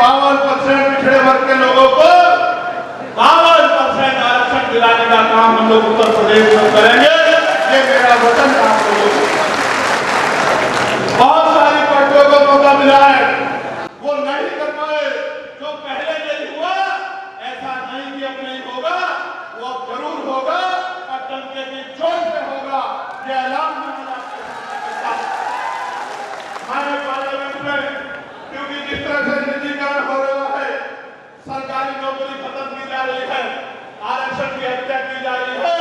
52% पिछड़े वर्ग के लोगों को 52% आरक्षण दिलाने का काम हम लोग उत्तर प्रदेश में करेंगे। ये मेरा वचन आप लोगों को। बहुत सारी पार्टियों को मौका मिला है, वो नहीं कर पाए। जो पहले नहीं हुआ, ऐसा नहीं कि अब नहीं होगा, वो अब जरूर होगा और डंके की चोट पे होगा। ये ऐलान हमारे पार्लियामेंट में, क्योंकि जिस तरह से निजीकरण हो रहा है, सरकारी नौकरी खत्म की जा रही है, आरक्षण की हत्या की जा रही है,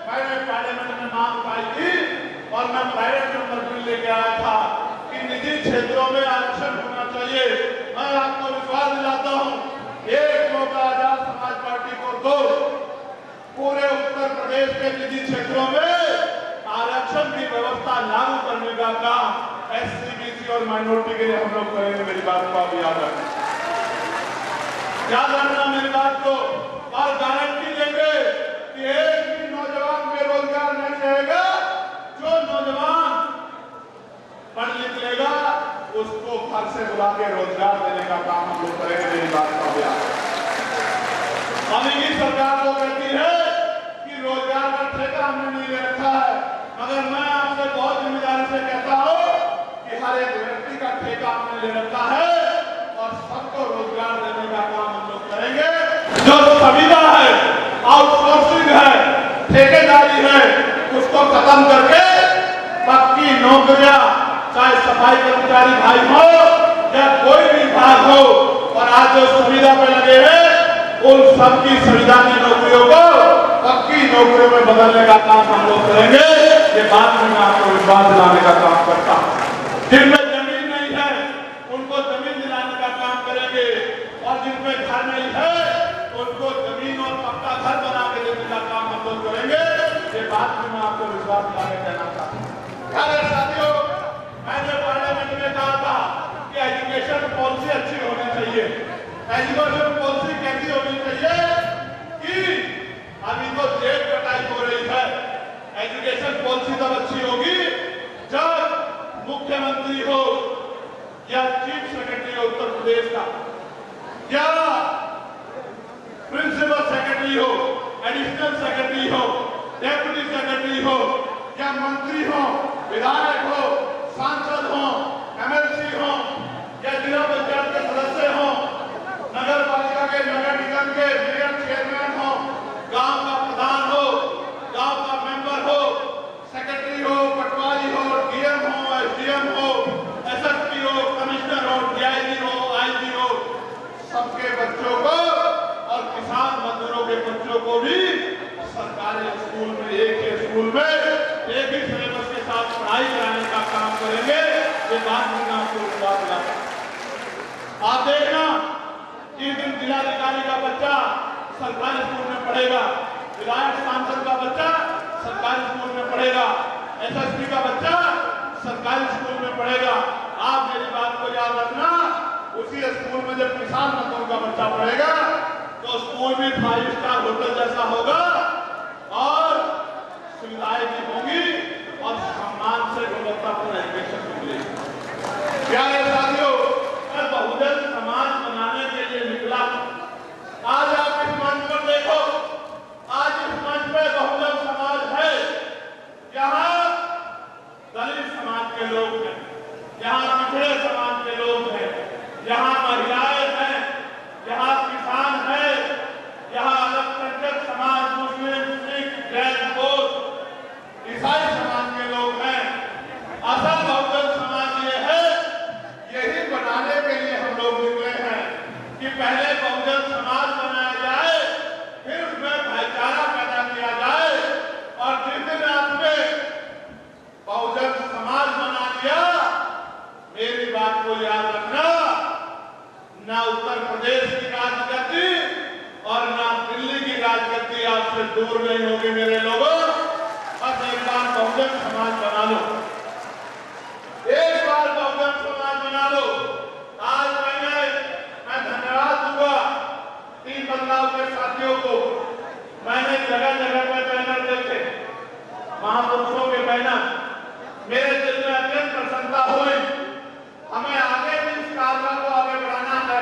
मैंने पार्लियामेंट में मांग पाई थी और मैं प्राइवेट नंबर बिल लेके आया था कि निजी क्षेत्रों में आरक्षण होना चाहिए। मैं आपको विश्वास दिलाता हूं, एक मौका आजाद समाज पार्टी को दो, पूरे उत्तर प्रदेश के निजी क्षेत्रों में आरक्षण की व्यवस्था लागू करने का काम एससी, बीसी और माइनॉरिटी के लिए हम लोग करेंगे। मेरी बात को आप याद रखना, याद रखना मेरी बात को, और गारंटी देंगे कि एक भी नौजवान बेरोजगार नहीं रहेगा। जो नौजवान पढ़ लिख लेगा उसको घर से बुला के रोजगार देने का काम हम लोग करेंगे। मेरी बात को याद रखना। अभी की सरकार तो कहती है कि रोजगार का ठेका हमने नहीं ले रखा है, मगर मैं आपसे बहुत जिम्मेदारी से कहता हूं कि हर एक व्यक्ति का ठेका हमने ले रखा है और सबको रोजगार देने का काम हम लोग करेंगे। जो सुविधा है, आउटसोर्सिंग है, ठेकेदारी है, उसको खत्म करके पक्की नौकरियां, चाहे सफाई कर्मचारी भाई हो या कोई भी भाग हो, और आज जो सुविधा पे लगे हैं उन सबकी संविधानिक नौकरियों को पक्की नौकरियों में बदलने का काम हम लोग करेंगे। ये बात में मैं आपको विश्वास दिलाने का काम करता हूं। जिनमें जमीन नहीं है उनको जमीन दिलाने का काम करेंगे, और जिनमें घर नहीं है उनको जमीन और पक्का घर बना के देने का काम हम लोग करेंगे। ये बात में मैं आपको विश्वास दिलाने कहना चाहता हूँ। साथियों, मैंने पार्लियामेंट में कहा था कि एजुकेशन पॉलिसी अच्छी होनी चाहिए। एजुकेशन पॉलिसी कैसी होनी चाहिए कि अभी तो जेब कटाई हो रही है। एजुकेशन पॉलिसी तब अच्छी होगी जब मुख्यमंत्री हो या चीफ सेक्रेटरी हो उत्तर प्रदेश का, या प्रिंसिपल सेक्रेटरी हो, एडिशनल सेक्रेटरी हो, डेप्यूटी सेक्रेटरी हो, या मंत्री हो, विधायक हो, सांसद हो, एमएलसी हो, या जिला पंचायत के सदस्य हो, नगर पालिका के, नगर निगम के मेयर चेयरमैन हो, गांव का प्रधान हो, गांव का मेंबर हो, सेक्रेटरी हो, पटवारी हो, डीएम हो, एसडीएम हो, एसएसपी हो, कमिश्नर हो, डीआईजी हो, आईजी हो, सबके बच्चों को और किसान मजदूरों के बच्चों को भी सरकारी स्कूल में, एक ही स्कूल में एक ही सिलेबस के साथ पढ़ाई कराने का काम करेंगे। ये बात मैं आपको विश्वास दिलाता हूं। आप देखना, जिस दिन जिलाधिकारी का बच्चा सरकारी स्कूल में पढ़ेगा, विधायक सांसद का बच्चा सरकारी स्कूल में पढ़ेगा, एसएसपी का बच्चा सरकारी स्कूल में पढ़ेगा, आप मेरी बात को याद रखना। उसी स्कूल में जब किसान मजदूर का बच्चा पढ़ेगा तो स्कूल भी 5 स्टार होटल जैसा होगा और सुविधाएं भी होंगी और सम्मान से गुणवत्तापूर्ण एजुकेशन मिलेगी। प्यारे साथियों, मैं बहुजन समाज बनाने के लिए निकला। आज आप इस मंच पर देखो, आज इस मंच पे बहुजन समाज है। यहाँ दलित समाज के लोग हैं, यहाँ पिछड़े समाज के लोग हैं, यहाँ महिलाएं हैं, यहाँ किसान हैं, यहाँ अल्पसंख्यक समाज, मुस्लिम, सिख, जैन, बौद्ध, ईसाई समाज के लोग हैं। असल बहुजन समाज ये है, यही बनाने के लिए हम लोग निकले हैं कि पहले बहुजन समाज बनाया जाए, फिर उसमें भाईचारा पैदा किया जाए, और जिस दिन आपने बहुजन समाज बना लिया, मेरी बात को याद रखना, ना उत्तर प्रदेश की राजगद्दी और ना दिल्ली की राजगद्दी आपसे दूर नहीं होगी मेरे लोगों। बस एक बार बहुजन समाज बना लो, एक बार बहुजन समाज बना लो। आज मैं धन्यवाद दूंगा 3 बदलाव के साथियों को। मैंने जगह जगह पर बैनर देखे, महापुरुषों के बैनर, मेरे दिल में अत्यंत प्रसन्नता हुई। हमें आगे भी इस कार्य को आगे बढ़ाना है।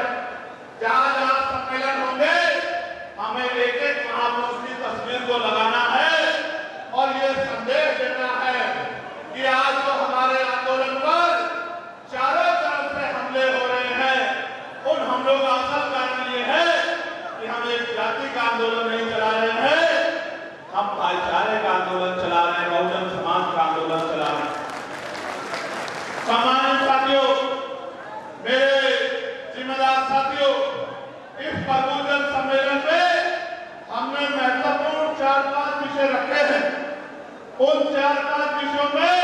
उन 4-5 विषयों में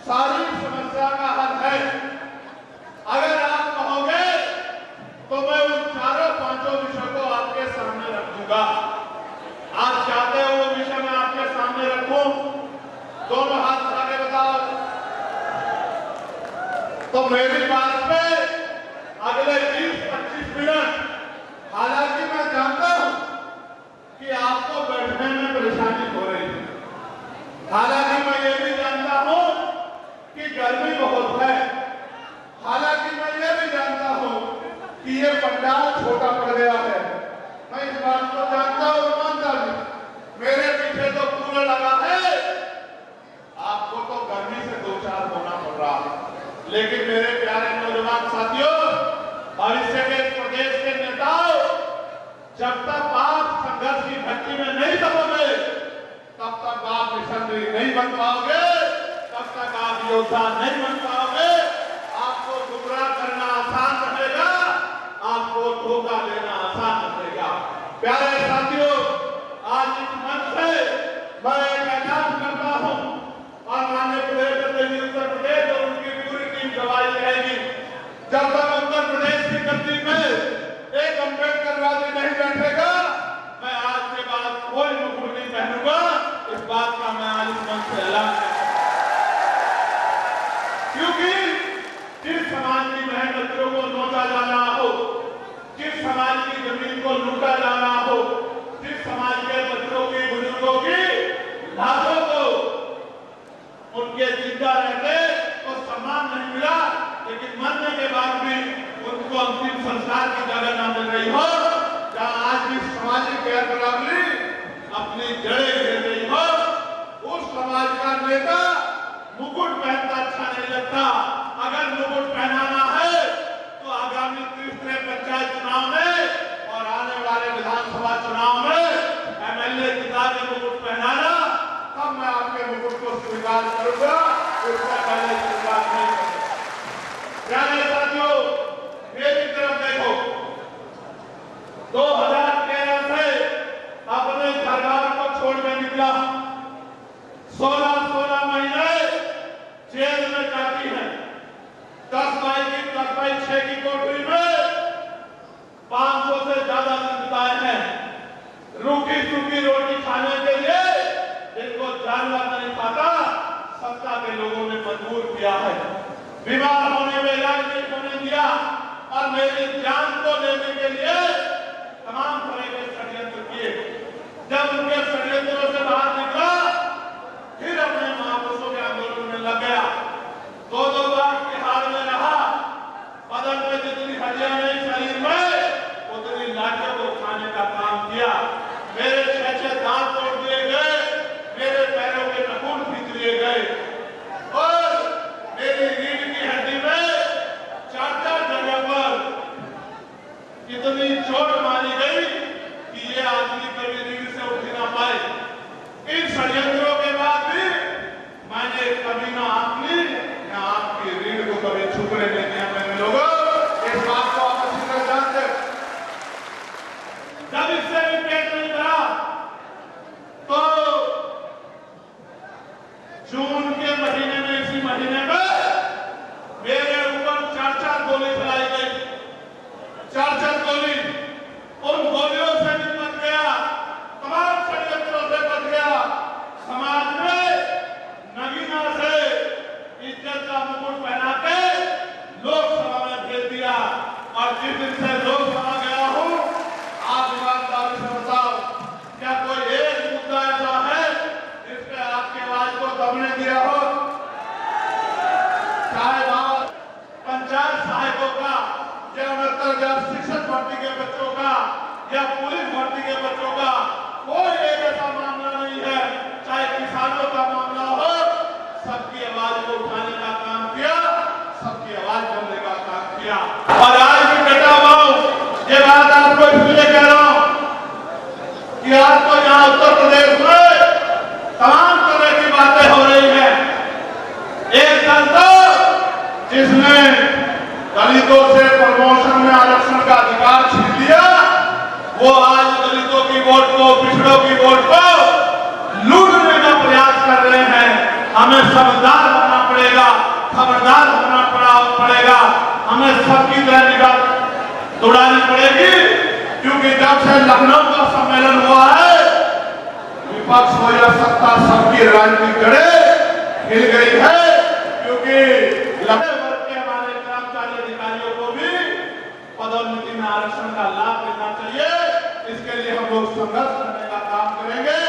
सारी समस्या का हल है। अगर आप कहोगे तो मैं उन 4-5 विषयों को आपके सामने रख दूंगा। आप चाहते हो वो विषय मैं आपके सामने रखूं? दोनों हाथ उठा के बताओ। तो मेरी बात पे अगले 20-25 मिनट, हालांकि मैं जानता हूं कि आपको बैठने में परेशानी हो रही है, हालांकि मैं ये भी जानता हूं कि गर्मी बहुत है, हालांकि मैं ये भी जानता हूं कि ये पंडाल छोटा पड़ गया है। मैं इस बात को जानता हूं और मानता भी। मेरे पीछे तो कूलर लगा है, आपको तो गर्मी से दो चार होना पड़ रहा है। लेकिन मेरे प्यारे नौजवान साथियों, भविष्य के प्रदेश के नेताओं, जब तक आप संघर्ष की भट्टी में नहीं दबोगे, तब तक आप मिशनरी नहीं बन पाओगे, तब तक आप योद्धा नहीं बन पाओगे। आपको गुमराह करना आसान रहेगा, आपको धोखा देना आसान रहेगा। प्यारे साथियों, आज इस मंच से मैं एक ऐलान करता हूं और माननीय प्रधानमंत्री उत्तर प्रदेश और उनकी पूरी टीम गवाही रहेगी। जब तक उत्तर प्रदेश की गद्दी में एक अम्बेडकरवादी नहीं बैठेगा, मैं आज के बाद कोई मुकुट नहीं पहनूंगा। इस बात का मैं आज इस मंच से ऐलान करता हूं। क्योंकि जिस समाज की बहन बच्चों को नोचा जा रहा हो, जिस समाज की जमीन को लूटा जा रहा हो, जिस समाज के बच्चों की, बुजुर्गों की लाशों को उनके जिंदा रहते तो सम्मान नहीं मिला, लेकिन मरने के बाद भी उनको अंतिम संस्कार की जगह न मिल रही हो, जहां आज भी सामाजिक गैर बराबरी अपनी जड़ें घेर रही हो, उस समाज का नेता मुकुट पहनता अच्छा नहीं लगता। अगर मुकुट पहनाना है तो आगामी 30 पंचायत चुनाव में और आने वाले विधानसभा चुनाव में एमएलए पिता के मुकुट पहनाना, तब मैं आपके मुकुट को स्वीकार करूंगा, उससे पहले स्वीकार नहीं करूंगा। प्यारे साथियों, मेरी तरफ देखो। 2013 से अपने घर को छोड़ के निकला, 16 महीने जेल में काटी है। 10x6 की कोठरी में 500 से ज्यादा दिन बिताए हैं। रूखी सूखी रोटी खाने के लिए जिनको जानवर नहीं खाता, सत्ता के लोगों ने मजबूर किया है। बीमार होने में इलाज नहीं होने दिया और मेरी जान को लेने के लिए तमाम तरह के षड्यंत्र किए। जब उनके षड्यंत्रों से बाहर निकला, फिर अपने महापुरुषों के आंदोलन में लग गया। 2 बार तिहाड़ में रहा। बदन में जितनी हड्डियां नहीं शरीर में, उतनी लाठियों को खाने का काम किया। मेरे 6 दांत तोड़ दिए गए, मेरे पैरों के नखून खींच लिए गए और मेरी रीढ़ की हड्डी में 4 जगह पर इतनी चोट मारी गई कि ये आदमी कभी रीढ़ से उठ ना पाए। इन षड्यंत्रों के बाद भी मैंने कभी ना अपनी या आपकी रीढ़ को कभी छुपने नहीं दिया। मैंने लोगों, इस बात को आप अच्छी तरह जानते हैं। जब इससे भी पेट नहीं भरा तो जून के महीने में, इसी महीने में मेरे ऊपर 4 गोली चलाई गई। 4 गोली। उन गोलियों से भी बच गया, तमाम षड्यंत्रों से बच गया। समाज में नगीना से इज्जत का मुकुट पहना के लोकसभा में भेज दिया और जिस दिन से लोकसभा गया हूं, आप ईमानदारी से बताओ, क्या कोई एक मुद्दा ऐसा है जिसपे आपकी आवाज को दबने दिया हो? चाहे बात पंचायत सहायकों का या 69,000 शिक्षक भर्ती के बच्चों का या पुलिस भर्ती के बच्चों का, कोई एक ऐसा मामला नहीं है, चाहे किसानों का मामला हो, सबकी आवाज को उठाने का काम किया, सबकी आवाज बनने का काम किया। और आज भी बेटा माओ, ये बात आपको इसलिए कह रहा हूं कि आपको यहाँ उत्तर प्रदेश में तमाम तरह की बातें हो रही हैं। एक दल तो जिसने दलितों से प्रमोशन में आरक्षण का अधिकार छीन लिया, वो आज दलितों की वोट को, पिछड़ों की वोट को लूटने का प्रयास कर रहे हमें समझदार बनना पड़ेगा, खबरदार होना पड़ेगा। हमें सबकी तरह निगाह दौड़ानी पड़ेगी, क्योंकि जब से लखनऊ का सम्मेलन हुआ है, विपक्ष हो या सत्ता, सबकी राजनीतिक जड़ें हिल गई है। क्योंकि लंबे वर्ग के हमारे कर्मचारी अधिकारियों को भी पदोन्नति में आरक्षण का लाभ देना चाहिए। इसके लिए हम लोग संघर्ष करने का काम करेंगे,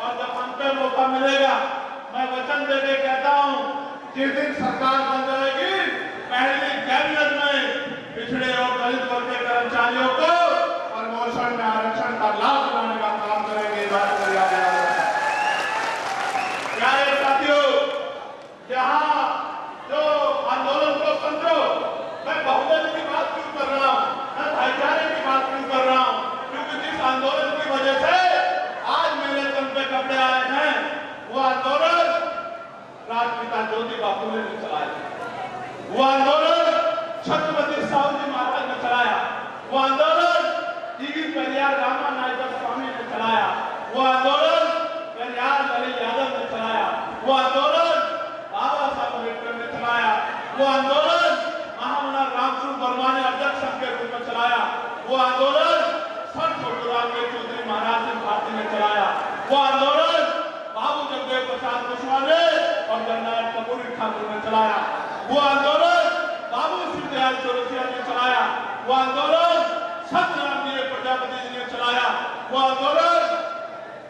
और जब हम पे मौका मिलेगा, मैं वचन देके कहता हूं, जिस दिन सरकार बन जाएगी, पहली कैबिनेट में पिछड़े और दलित वर्ग के कर्मचारियों को प्रमोशन में आरक्षण का लाभ दिलाने का काम करेंगे। प्यारे साथियों, यहाँ जो आंदोलन को समझो, मैं बहुजन की बात क्यों कर रहा हूँ, मैं भाईचारे की बात क्यों कर रहा हूँ, क्योंकि जिस आंदोलन की वजह से आज मेरे तन पे कपड़े आए हैं, वो आंदोलन राष्ट्रपिता ज्योतिबा फुले ने चलाया, वो आंदोलन छत्रपति साहू जी महाराज ने चलाया, वो आंदोलन ईवी पेरियार रामा नायकर स्वामी ने चलाया, वो आंदोलन पेरियार लाल यादव ने चलाया, वो आंदोलन बाबा साहब अम्बेडकर ने चलाया, वो आंदोलन महामना रामस्वरूप वर्मा ने अध्यक्ष संघ के रूप में चलाया, वो आंदोलन संत छोटूराम के चौधरी महाराज सिंह भारती ने चलाया, वो आंदोलन बाबू जगदेव प्रसाद कुशवाहा ने और जनरल कपूरी ठाकुर ने चलाया, वो आंदोलन बाबू शिवदयाल चौरसिया ने चलाया, वो आंदोलन सत्यनारायण प्रजापति जी ने चलाया, वो आंदोलन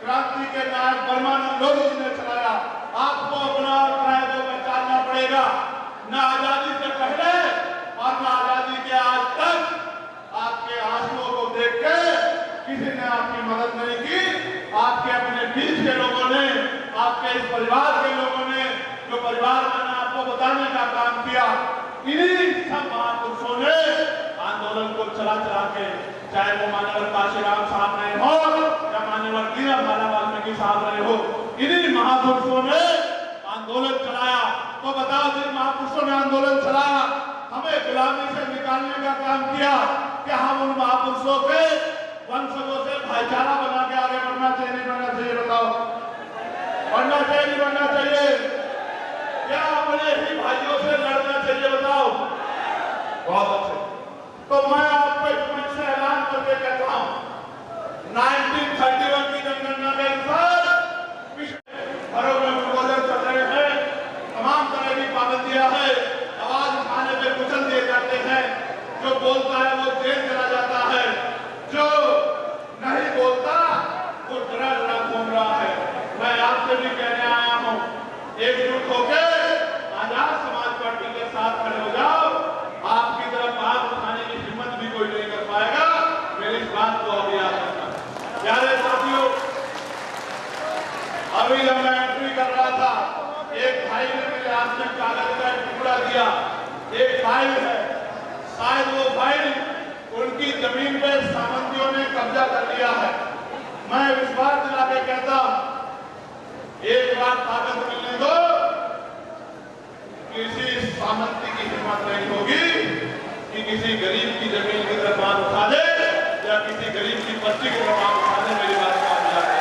क्रांति के नायक परमानंद लोधी जी ने चलाया। आपको अपना और पराये को पहचानना पड़ेगा। न आजादी से पहले और न आजादी के आज तक आपके आंसुओं को देख के किसी ने आपकी मदद नहीं की। आपके अपने बीच के लोगों ने, आपके इस परिवार के लोगों ने, जो परिवार मैंने आपको बताने का काम किया, इन्हीं सब महापुरुषों ने आंदोलन को चला के, चाहे वो मानवर काशीराम साहब रहे हो या मानवर दीनदयाल वाल्मीकि साहब रहे हो, इन्हीं महापुरुषों ने आंदोलन चलाया। तो बताओ, जिन महापुरुषों ने आंदोलन चलाया, हमें गुलामी से निकालने का काम किया, क्या हम उन महापुरुषों के वंशजों से भाईचारा बना के आगे बढ़ना चाहिए, नहीं बढ़ना चाहिए? बताओ, बढ़ना चाहिए, नहीं बढ़ना चाहिए? क्या अपने ही भाइयों से लड़ना चाहिए? बताओ। बहुत अच्छे। तो मैं आपको एक मंच से ऐलान करके कहता हूं, 1931 की जनगणना के अनुसार घरों में बुलडोजर चल रहे हैं, तमाम तरह की पाबंदियां हैं, आवाज उठाने पे कुचल दिए जाते हैं, जो बोलता है वो जेल चला जाता है, जो नहीं बोलता वो डरा डरा घूम रहा है। मैं आपसे भी कहने आया हूं, एकजुट होकर आजाद समाज पार्टी के साथ खड़े हो जाओ। आपकी तरफ आग उठाने की हिम्मत भी कोई नहीं कर पाएगा। मेरी इस बात को अभी याद रखना। प्यारे साथियों, अभी जब मैं एंट्री कर रहा था, एक भाई ने मेरे हाथ में कागज का एक टुकड़ा दिया, एक फाइल है। शायद वो फाइल उनकी जमीन पे सामंतियों ने कब्जा कर लिया है। मैं विश्वास दिला के कहता हूं, एक बार कागज मिलने दो, किसी सामंती की हिम्मत नहीं होगी कि किसी गरीब की जमीन की तरफ हाथ उठा दे या किसी गरीब की बस्ती की तरफ हाथ उठा दे। मेरी बात को याद है।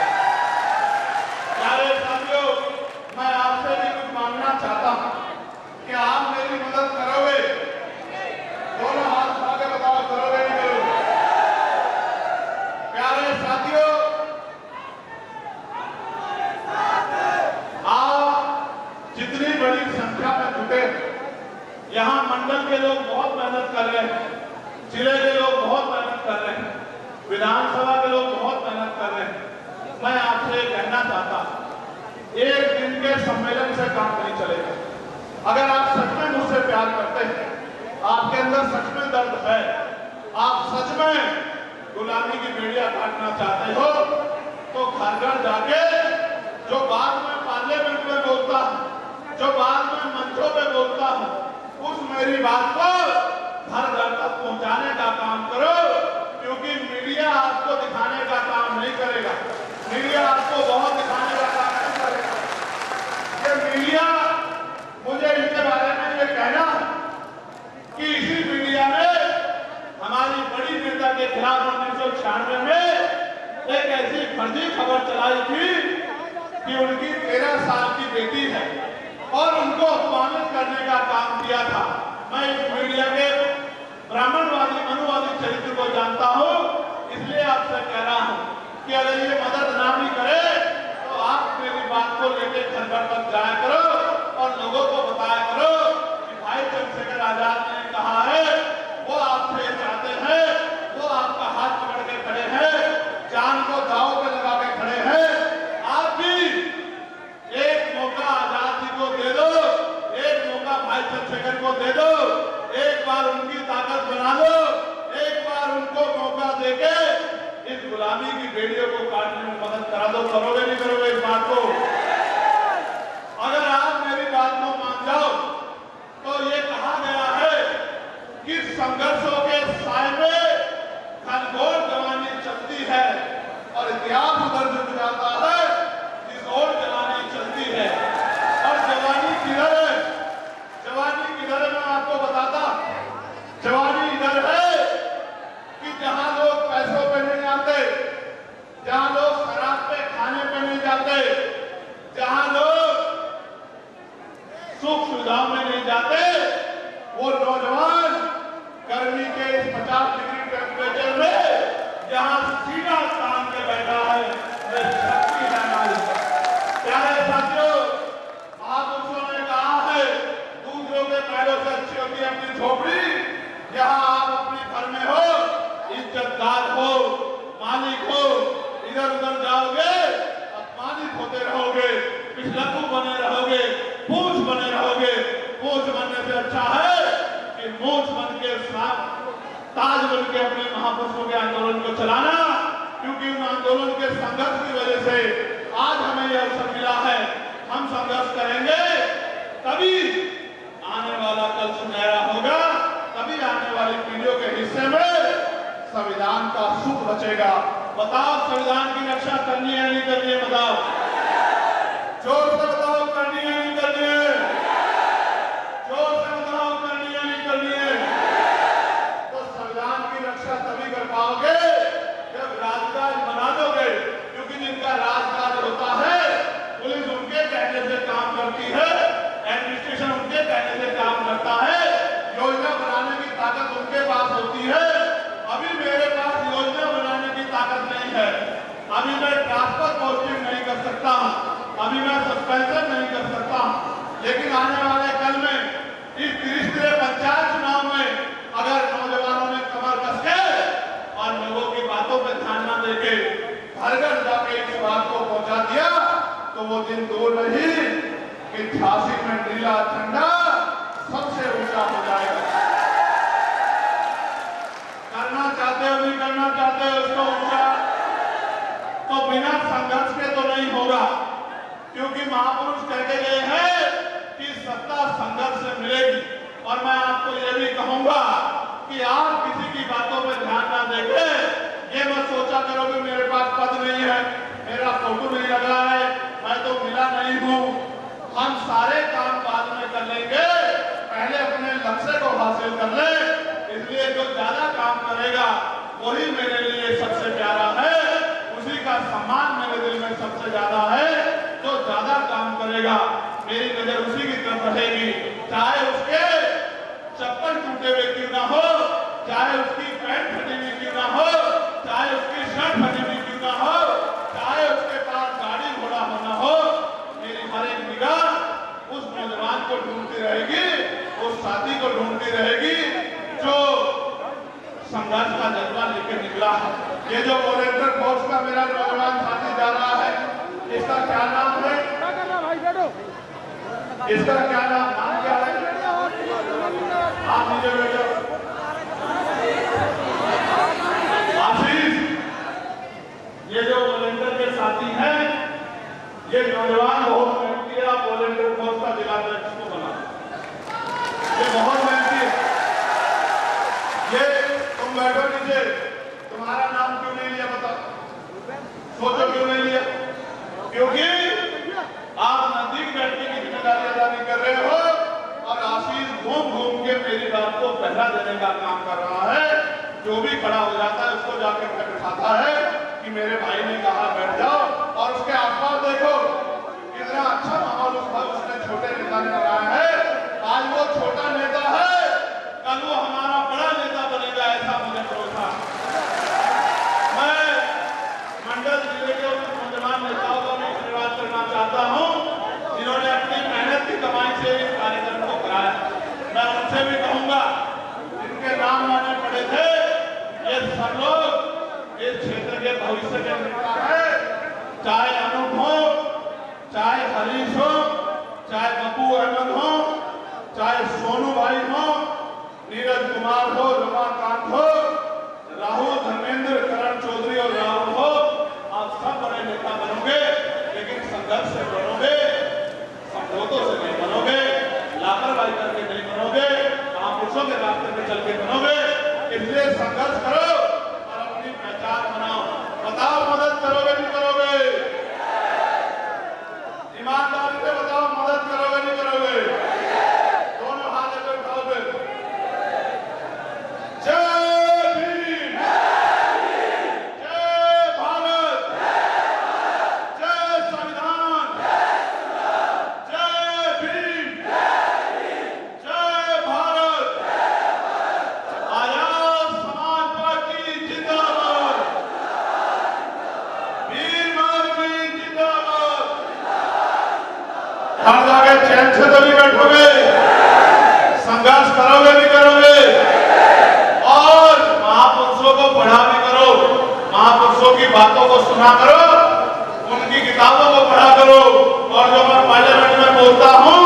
प्यारे साथियों, मैं आपसे भी कुछ मांगना चाहता हूं कि आप मेरी मदद करोगे? दोनों हाथ उठा के बताओ, करोगे नहीं करोगे? प्यारे साथियों, जितनी बड़ी संख्या में जुटे, यहाँ मंडल के लोग बहुत मेहनत कर रहे हैं, जिले के लोग बहुत मेहनत कर रहे हैं, विधानसभा के लोग बहुत मेहनत कर रहे हैं। मैं आपसे कहना चाहता हूं, एक दिन के सम्मेलन से काम नहीं चलेगा। अगर आप सच में मुझसे प्यार करते हैं, आपके अंदर सच में दर्द है, आप सच में गुलामी की बेड़ियां काटना चाहते हो, तो घर घर जाके जो बात मैं पार्लियामेंट में बोलता हूं, जो बात मैं मंचों पे बोलता हूं, उस मेरी बात को घर घर तक पहुंचाने का काम करो। क्योंकि मीडिया आपको दिखाने का काम नहीं करेगा, मीडिया आपको बहुत दिखाने का काम नहीं करेगा। ये मीडिया, मुझे इनके बारे में ये कहना कि इसी मीडिया ने हमारी बड़ी नेता के खिलाफ 1996 में एक ऐसी फर्जी खबर चलाई थी कि उनकी 13 साल की बेटी है, और उनको अपमानित करने का काम किया था। मैं इस मीडिया के ब्राह्मणवादी मनुवादी चरित्र को जानता हूं, इसलिए आपसे कह रहा हूं कि अगर ये मदद ना भी करे तो आप मेरी बात को लेकर घर घर तक जाया करो और लोगों को बताया करो कि भाई चंद्रशेखर आजाद ने कहा है, वो आपसे चाहते हैं, वो आपका हाथ पकड़ के खड़े हैं, जान को दांव पे लगा के खड़े हैं। आप भी एक मौका आजाद जी को दे दो, एक मौका भाई चंद्रशेखर को दे दो, एक बार उनकी ताकत बना दो, एक बार उनको मौका देके इस गुलामी की बेड़ियों को काटने में मदद करा दो। करोगे नहीं करोगे इस बात को? अगर आप मेरी बात को मान जाओ तो ये कहा गया है कि संघर्षों के साए में घनघोर जवानी चलती है और इतिहास उधर से जाता है जिस ओर जवानी चलती है। और जवानी किधर है? जवानी किधर है मैं आपको बताता। जवानी इधर है कि जहां लोग पैसों पे नहीं जाते, जहां लोग शराब पे खाने पे नहीं जाते, जहां लोग सुख सुविधाओं में नहीं जाते, वो नौजवान गर्मी के इस 50 डिग्री टेम्परेचर में जहां सीधा तान के बैठा है, ये शक्ति है हमारी। प्यारे साथियों, महापुरुषों ने कहा है दूसरों के पैरों से अच्छी होती है अपनी झोपड़ी। जहां आप अपने घर में हो, इज्जतदार हो, मालिक हो, इधर उधर जाओगे अपमानित होते रहोगे, पिछलक्कू बने रहोगे, पूंछ बने रहोगे। पूंछ बनने से अच्छा है कि मूंछ बन के ताज बन के अपने महापुरुषों के आंदोलन को चलाना, क्योंकि उन आंदोलन के संघर्ष की वजह से आज हमें यह अवसर मिला है। हम संघर्ष करेंगे तभी आने वाला कल सुनहरा होगा, तभी आने वाली पीढ़ियों के हिस्से में संविधान का सुख बचेगा। बताओ संविधान की रक्षा करनी है नहीं करनी है? बताओ, जोर से बताओ, करनी है नहीं करनी है? जोर से बताओ, करनी है नहीं करनी है? तो संविधान की रक्षा तभी कर पाओगे जब राजकाज बना दोगे, क्योंकि जिनका राजकाज होता है पुलिस उनके कहने से काम करती है, एडमिनिस्ट्रेशन उनके कहने से काम करता है, योजना बनाने की ताकत उनके पास होती है। अभी मेरे पास योजना बनाने की ताकत नहीं है, अभी मैं ट्रांसफर पोस्टिंग नहीं कर सकता, अभी मैं सस्पेंशन नहीं कर सकता, लेकिन आने वाले कल में इस त्रिस्तरीय पंचायत चुनाव में अगर नौजवानों ने कमर कस के और लोगों की बातों पर ध्यान न देके घर घर जाके इस बात को पहुंचा दिया तो वो दिन दूर नहीं कि झांसी में नीला झंडा सबसे ऊंचा हो जाएगा। करना चाहते हो नहीं करना चाहते हो उसको ऊंचा, तो बिना संघर्ष के तो नहीं होगा, क्योंकि महापुरुष कहते गए हैं कि सत्ता संघर्ष से मिलेगी। और मैं आपको यह भी कहूंगा कि आप किसी की बातों पर ध्यान ना देके ये मत सोचा करो कि मेरे पास पद नहीं है, मेरा फोटो नहीं लगा है, मैं तो मिला नहीं हूं। हम सारे काम बाद में कर लेंगे, पहले अपने लक्ष्य को हासिल कर ले। इसलिए जो ज्यादा काम करेगा वही मेरे लिए सबसे प्यारा है, उसी का सम्मान मेरे दिल में सबसे ज्यादा है। जो ज्यादा काम करेगा मेरी नजर उसी की तरफ रहेगी, चाहे उसके चप्पल टूटे हुए क्यों ना हो, चाहे उसकी पैंट फटी हुई क्यों ना हो, चाहे उसकी शर्ट फटी हुई क्यों ना हो, चाहे उसके पास गाड़ी घोड़ा होना हो, मेरी हर एक निगाह उस नौजवान को ढूंढती रहेगी, उस साथी को ढूंढती रहेगी जो संघर्ष का जज्बा लेकर निकला है। ये जो वॉलंटियर फोर्स का मेरा नौजवान साथी जा रहा है, इसका क्या नाम है? इसका क्या नाम क्या है? आप नीचे बैठो। आशीष, ये जो वॉलंटियर के साथी हैं, ये नौजवान बहुत मेहनती है। आप वॉलंटियर फोर्स का जिला अध्यक्ष को बना, ये बहुत मेहनती है। ये तुम बैठो नीचे, तुम्हारा नाम क्यों नहीं लिया बताओ? सोचो क्यों नहीं लिया? क्योंकि आप नजदीक बैठने की जिम्मेदारी अदा नहीं कर रहे हो, और आशीष घूम घूम के मेरी बात को पहरा देने का काम कर रहा है। जो भी खड़ा हो जाता है उसको जाके बिठाता है कि मेरे भाई ने कहा बैठ जाओ, और उसके आसपास देखो कितना अच्छा माहौल उसने छोटे नेता ने बनाया है, आज वो छोटा नेता है, कल वो हमारा बड़ा नेता बनेगा, ऐसा मुझे भरोसा। मैं मंडल जिले के उन नौजवान नेताओं को भी धन्यवाद करना चाहता हूं जिन्होंने अपनी मेहनत की कमाई से इस कार्यक्रम को कराया। मैं उनसे भी कहूंगा, जिनके नाम मैंने पढ़े थे, ये सब लोग इस क्षेत्र के भविष्य के नेता है। चाहे अनूप हो, चाहे हरीश हो, चाहे बब्बू अहमद हो, चाहे सोनू भाई हो, नीरज कुमार हो, रमाकांत हो, राहुल, धर्मेंद्र, करण चौधरी और राहुल हो, आप सब बड़े नेता बनोगे, लेकिन संघर्ष से बनोगे, समझौतों से नहीं बनोगे, लापरवाही करके नहीं बनोगे, महापुरुषों के रास्ते पे चल के बनोगे। इसलिए संघर्ष करो और अपनी पहचान बनाओ। बताओ मदद करोगे नहीं करोगे? ईमानदारी से बताओ, मदद करोगे नहीं करोगे? दोनों हाथ लेकर उठाओ फिर। जय भीम, जय भारत, जय संविधान, जय भीम, जय भारत। आजाद समाज पार्टी जिंदाबाद, वीर मार्गी जिंदाबाद। हर जगह चैन से तो नहीं बैठोगे, संघर्ष करोगे नहीं करोगे? और महापुरुषों को पढ़ा भी करो, महापुरुषों की बातों को सुना करो, उनकी किताबों को पढ़ा करो। और जो मैं पार्लियामेंट में बोलता हूं